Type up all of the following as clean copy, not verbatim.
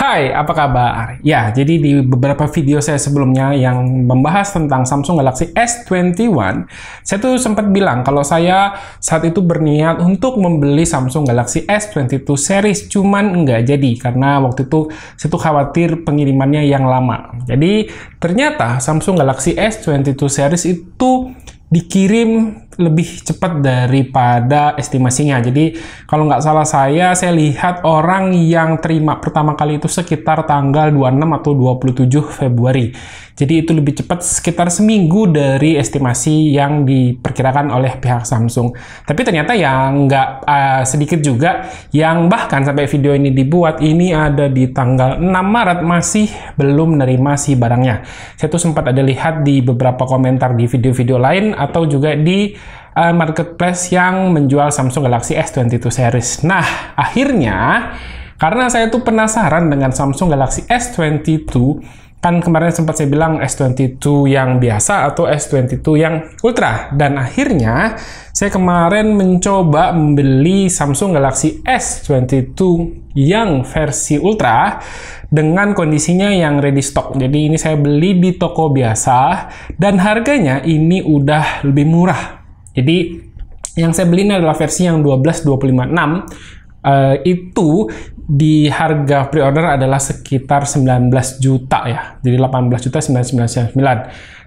Hai, apa kabar? Ya, jadi di beberapa video saya sebelumnya yang membahas tentang Samsung Galaxy S21, saya tuh sempat bilang kalau saya saat itu berniat untuk membeli Samsung Galaxy S22 series, cuman nggak jadi karena waktu itu saya tuh khawatir pengirimannya yang lama. Jadi ternyata Samsung Galaxy S22 series itu dikirim lebih cepat daripada estimasinya. Jadi kalau nggak salah saya lihat orang yang terima pertama kali itu sekitar tanggal 26 atau 27 Februari. Jadi itu lebih cepat sekitar seminggu dari estimasi yang diperkirakan oleh pihak Samsung. Tapi ternyata yang nggak sedikit juga yang bahkan sampai video ini dibuat, ini ada di tanggal 6 Maret masih belum menerima si barangnya. Saya tuh sempat ada lihat di beberapa komentar di video-video lain atau juga di marketplace yang menjual Samsung Galaxy S22 series. Nah, akhirnya karena saya tuh penasaran dengan Samsung Galaxy S22, kan kemarin sempat saya bilang S22 yang biasa atau S22 yang Ultra, dan akhirnya saya kemarin mencoba membeli Samsung Galaxy S22 yang versi Ultra dengan kondisinya yang ready stock. Jadi ini saya beli di toko biasa dan harganya ini udah lebih murah. Jadi yang saya beli ini adalah versi yang 12256. Itu di harga pre-order adalah sekitar 19 juta ya. Jadi 18.999.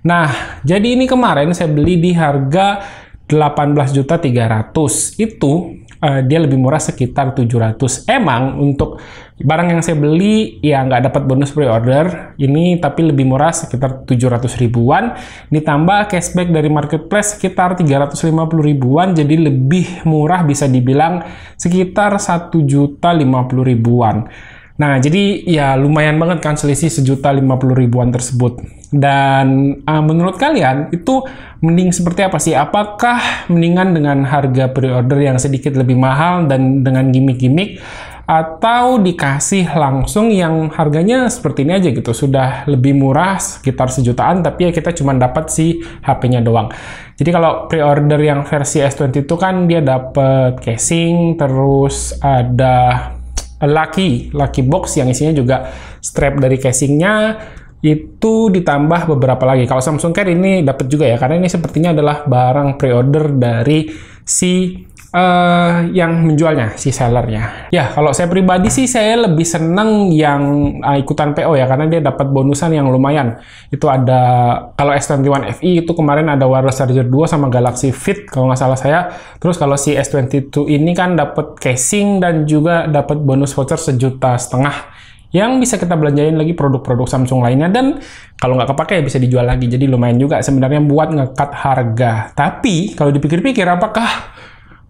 Nah, jadi ini kemarin saya beli di harga 18.300.000. Itu dia lebih murah sekitar 700. Emang untuk barang yang saya beli ya nggak dapat bonus pre-order ini, tapi lebih murah sekitar 700 ribuan, ditambah cashback dari marketplace sekitar 350 ribuan, jadi lebih murah, bisa dibilang sekitar 1.050 ribuan. Nah, jadi ya lumayan banget kan selisih 1.050 ribuan tersebut. Dan menurut kalian itu mending seperti apa sih? Apakah mendingan dengan harga pre-order yang sedikit lebih mahal dan dengan gimmick-gimmick, atau dikasih langsung yang harganya seperti ini aja gitu, sudah lebih murah sekitar 1 jutaan, tapi ya kita cuma dapat si HP-nya doang. Jadi kalau pre-order yang versi S22 kan dia dapat casing, terus ada lucky box yang isinya juga strap dari casingnya, itu ditambah beberapa lagi. Kalau Samsung Care ini dapat juga ya, karena ini sepertinya adalah barang pre-order dari si yang menjualnya, si sellernya. Ya, kalau saya pribadi sih saya lebih seneng yang ikutan PO ya, karena dia dapat bonusan yang lumayan. Itu ada, kalau S21 FE itu kemarin ada wireless charger 2 sama Galaxy Fit kalau nggak salah saya. Terus kalau si S22 ini kan dapat casing dan juga dapat bonus voucher 1,5 juta yang bisa kita belanjain lagi produk-produk Samsung lainnya, dan kalau nggak kepake ya bisa dijual lagi. Jadi lumayan juga sebenarnya buat nge-cut harga. Tapi kalau dipikir-pikir, apakah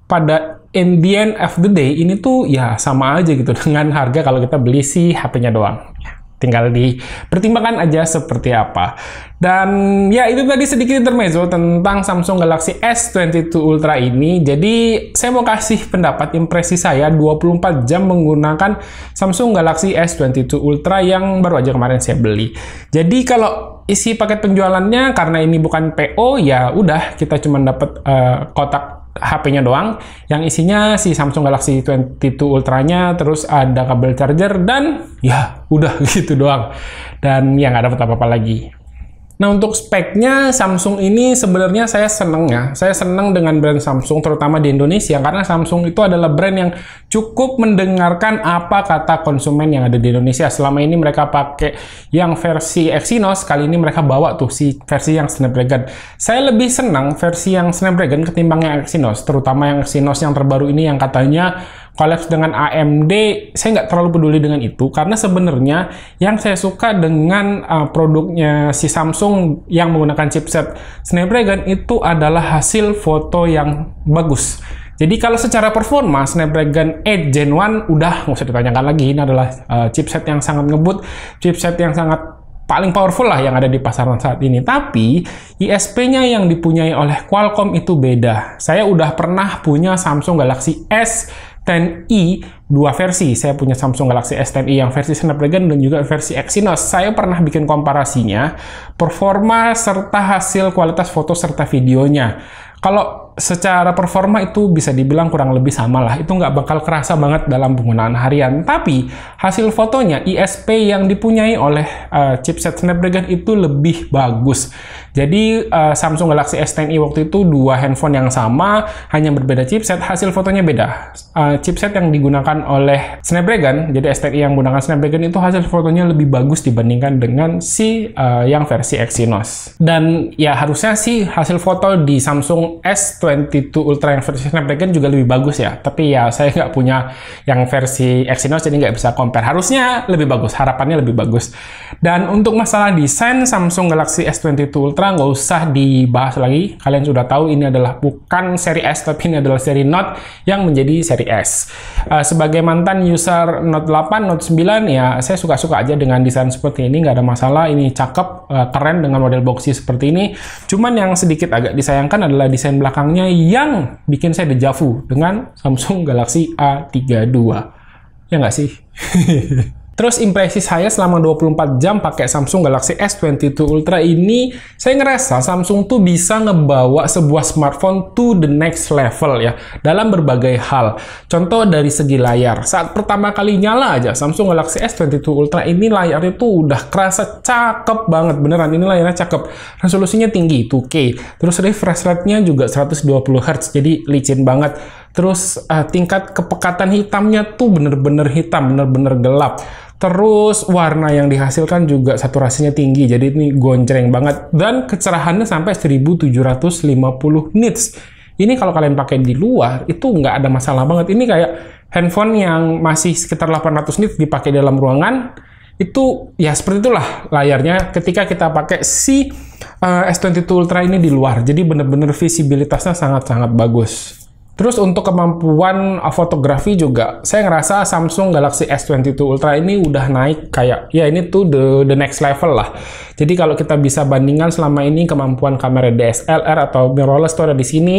pada in the end of the day ini tuh ya sama aja gitu dengan harga kalau kita beli si HP-nya doang. Tinggal dipertimbangkan aja seperti apa. Dan ya itu tadi sedikit intermezzo tentang Samsung Galaxy S22 Ultra ini. Jadi saya mau kasih pendapat impresi saya 24 jam menggunakan Samsung Galaxy S22 Ultra yang baru aja kemarin saya beli. Jadi kalau isi paket penjualannya, karena ini bukan PO, ya udah kita cuma dapat kotak HP-nya doang, yang isinya si Samsung Galaxy S22 Ultra-nya, terus ada kabel charger, dan ya udah gitu doang. Dan ya nggak dapat apa-apa lagi. Nah, untuk speknya Samsung ini sebenarnya saya seneng ya. Saya seneng dengan brand Samsung, terutama di Indonesia, karena Samsung itu adalah brand yang cukup mendengarkan apa kata konsumen yang ada di Indonesia. Selama ini mereka pakai yang versi Exynos, kali ini mereka bawa tuh si versi yang Snapdragon. Saya lebih senang versi yang Snapdragon ketimbang yang Exynos, terutama yang Exynos yang terbaru ini yang katanya collab dengan AMD. Saya nggak terlalu peduli dengan itu, karena sebenarnya yang saya suka dengan produknya si Samsung yang menggunakan chipset Snapdragon itu adalah hasil foto yang bagus. Jadi kalau secara performa, Snapdragon 8 Gen 1 udah nggak usah ditanyakan lagi. Ini adalah chipset yang sangat ngebut, chipset yang sangat paling powerful lah yang ada di pasaran saat ini. Tapi ISP-nya yang dipunyai oleh Qualcomm itu beda. Saya udah pernah punya Samsung Galaxy S10i 2 versi. Saya punya Samsung Galaxy S10i yang versi Snapdragon dan juga versi Exynos. Saya pernah bikin komparasinya, performa serta hasil kualitas foto serta videonya. Kalau secara performa itu bisa dibilang kurang lebih sama lah. Itu nggak bakal kerasa banget dalam penggunaan harian. Tapi hasil fotonya ISP yang dipunyai oleh chipset Snapdragon itu lebih bagus. Jadi Samsung Galaxy S10i waktu itu dua handphone yang sama, hanya berbeda chipset, hasil fotonya beda. Chipset yang digunakan oleh Snapdragon, jadi S10i yang menggunakan Snapdragon itu hasil fotonya lebih bagus dibandingkan dengan si yang versi Exynos. Dan ya harusnya sih hasil foto di Samsung S22 Ultra yang versi Snapdragon juga lebih bagus ya. Tapi ya saya nggak punya yang versi Exynos jadi nggak bisa compare. Harusnya lebih bagus, harapannya lebih bagus. Dan untuk masalah desain Samsung Galaxy S22 Ultra nggak usah dibahas lagi. Kalian sudah tahu ini adalah bukan seri S tapi ini adalah seri Note yang menjadi seri S. Sebagai mantan user Note 8, Note 9 ya saya suka-suka aja dengan desain seperti ini, nggak ada masalah. Ini cakep, keren dengan model boxy seperti ini. Cuman yang sedikit agak disayangkan adalah desain belakangnya yang bikin saya dejavu dengan Samsung Galaxy A32. Ya nggak sih? Terus impresi saya selama 24 jam pakai Samsung Galaxy S22 Ultra ini, saya ngerasa Samsung tuh bisa ngebawa sebuah smartphone to the next level ya, dalam berbagai hal. Contoh dari segi layar, saat pertama kali nyala aja Samsung Galaxy S22 Ultra ini layarnya tuh udah kerasa cakep banget, beneran ini layarnya cakep. Resolusinya tinggi, 2K. Terus refresh rate-nya juga 120 Hz, jadi licin banget. Terus tingkat kepekatan hitamnya tuh bener-bener hitam, bener-bener gelap. Terus warna yang dihasilkan juga saturasinya tinggi, jadi ini gonceng banget. Dan kecerahannya sampai 1750 nits. Ini kalau kalian pakai di luar, itu nggak ada masalah banget. Ini kayak handphone yang masih sekitar 800 nits dipakai dalam ruangan, itu ya seperti itulah layarnya ketika kita pakai si S22 Ultra ini di luar. Jadi bener-bener visibilitasnya sangat-sangat bagus. Terus untuk kemampuan fotografi juga, saya ngerasa Samsung Galaxy S22 Ultra ini udah naik kayak, ya ini tuh the next level lah. Jadi kalau kita bisa bandingkan selama ini kemampuan kamera DSLR atau mirrorless itu ada di sini,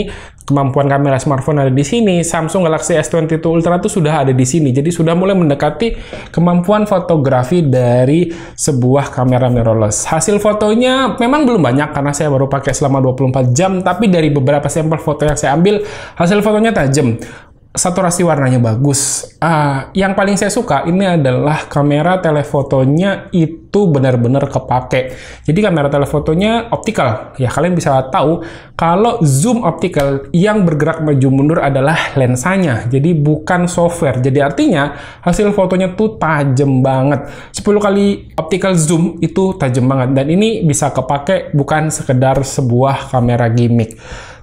kemampuan kamera smartphone ada di sini, Samsung Galaxy S22 Ultra itu sudah ada di sini. Jadi sudah mulai mendekati kemampuan fotografi dari sebuah kamera mirrorless. Hasil fotonya memang belum banyak karena saya baru pakai selama 24 jam, tapi dari beberapa sampel foto yang saya ambil, hasil fotonya tajam. Saturasi warnanya bagus. Yang paling saya suka ini adalah kamera telefotonya itu benar-benar kepake. Jadi kamera telefotonya optikal. Ya kalian bisa tahu kalau zoom optikal yang bergerak maju mundur adalah lensanya. Jadi bukan software. Jadi artinya hasil fotonya tuh tajam banget. 10 kali optical zoom itu tajam banget. Dan ini bisa kepake bukan sekedar sebuah kamera gimmick.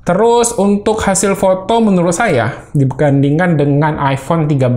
Terus untuk hasil foto menurut saya dibandingkan dengan iPhone 13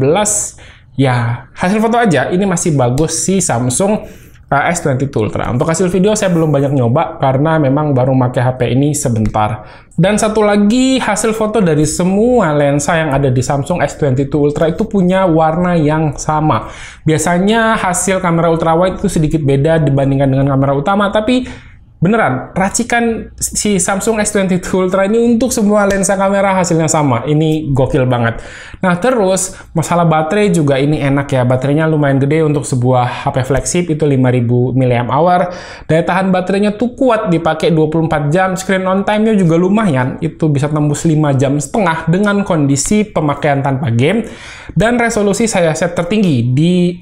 ya hasil foto aja ini masih bagus si Samsung S22 Ultra. Untuk hasil video saya belum banyak nyoba karena memang baru pakai HP ini sebentar. Dan satu lagi hasil foto dari semua lensa yang ada di Samsung S22 Ultra itu punya warna yang sama. Biasanya hasil kamera ultrawide itu sedikit beda dibandingkan dengan kamera utama, tapi beneran, racikan si Samsung S22 Ultra ini untuk semua lensa kamera hasilnya sama. Ini gokil banget. Nah, terus masalah baterai juga ini enak ya. Baterainya lumayan gede untuk sebuah HP flagship, itu 5000 mAh. Daya tahan baterainya tuh kuat, dipakai 24 jam. Screen on time-nya juga lumayan. Itu bisa tembus 5,5 jam dengan kondisi pemakaian tanpa game. Dan resolusi saya set tertinggi di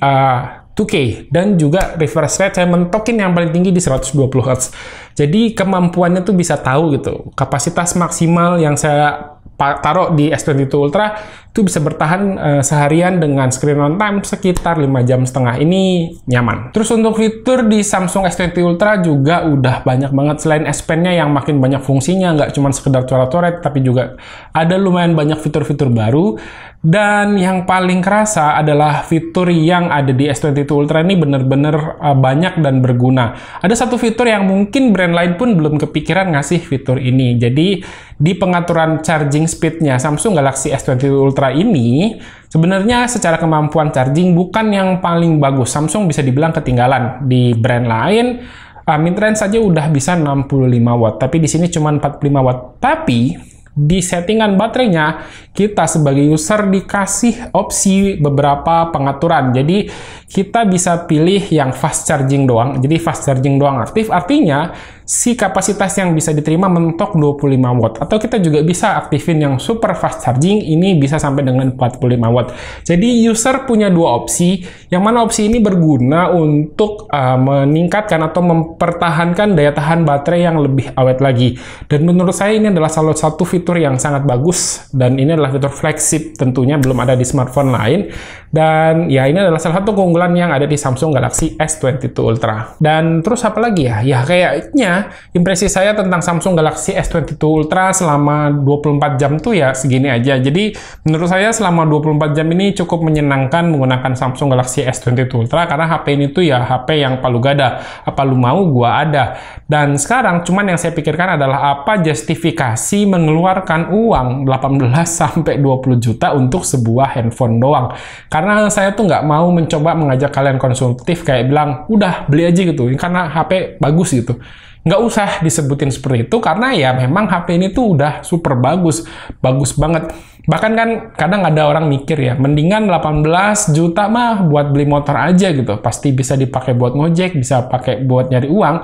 2K, dan juga refresh rate saya mentokin yang paling tinggi di 120 Hz. Jadi kemampuannya tuh bisa tahu gitu. Kapasitas maksimal yang saya taruh di S22 Ultra itu bisa bertahan seharian dengan screen on time sekitar 5,5 jam. Ini nyaman. Terus untuk fitur di Samsung S22 Ultra juga udah banyak banget. Selain S Pen-nya yang makin banyak fungsinya, nggak cuma sekedar coret-coret, tapi juga ada lumayan banyak fitur-fitur baru. Dan yang paling kerasa adalah fitur yang ada di S22 Ultra ini bener-bener banyak dan berguna. Ada satu fitur yang mungkin brand lain pun belum kepikiran ngasih fitur ini. Jadi di pengaturan charging speed-nya Samsung Galaxy S22 Ultra ini sebenarnya secara kemampuan charging bukan yang paling bagus. Samsung bisa dibilang ketinggalan. Di brand lain mid-range saja udah bisa 65 watt, tapi di sini cuma 45 watt. Tapi di settingan baterainya kita sebagai user dikasih opsi beberapa pengaturan. Jadi kita bisa pilih yang fast charging doang. Jadi fast charging doang aktif, artinya si kapasitas yang bisa diterima mentok 25 watt. Atau kita juga bisa aktifin yang super fast charging, ini bisa sampai dengan 45 watt. Jadi user punya dua opsi, yang mana opsi ini berguna untuk meningkatkan atau mempertahankan daya tahan baterai yang lebih awet lagi. Dan menurut saya ini adalah salah satu fitur yang sangat bagus, dan ini adalah fitur flagship, tentunya belum ada di smartphone lain. Dan ya, ini adalah salah satu keunggulan yang ada di Samsung Galaxy S22 Ultra. Dan terus apa lagi ya? Ya kayaknya impresi saya tentang Samsung Galaxy S22 Ultra selama 24 jam tuh ya segini aja. Jadi menurut saya selama 24 jam ini cukup menyenangkan menggunakan Samsung Galaxy S22 Ultra, karena HP ini tuh ya HP yang palu gada. Apa lu mau, gua ada. Dan sekarang cuman yang saya pikirkan adalah apa justifikasi mengeluarkan uang 18 sampai 20 juta untuk sebuah handphone doang. Karena saya tuh nggak mau mencoba mengajak kalian konsumtif kayak bilang, udah beli aja gitu, karena HP bagus gitu. Nggak usah disebutin seperti itu, karena ya memang HP ini tuh udah super bagus, bagus banget. Bahkan kan kadang ada orang mikir ya, mendingan 18 juta mah buat beli motor aja gitu, pasti bisa dipakai buat ngojek, bisa pakai buat nyari uang.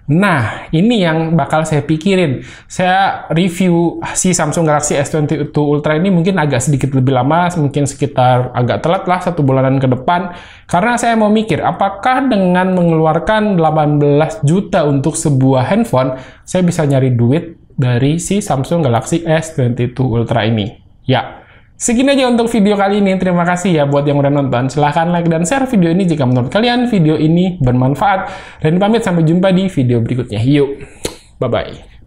Nah, ini yang bakal saya pikirin. Saya review si Samsung Galaxy S22 Ultra ini mungkin agak sedikit lebih lama, mungkin sekitar agak telat lah 1 bulanan ke depan. Karena saya mau mikir, apakah dengan mengeluarkan 18 juta untuk sebuah handphone, saya bisa nyari duit dari si Samsung Galaxy S22 Ultra ini. Ya, segini aja untuk video kali ini. Terima kasih ya buat yang udah nonton. Silahkan like dan share video ini jika menurut kalian video ini bermanfaat. Dan pamit, sampai jumpa di video berikutnya. Yuk, bye-bye.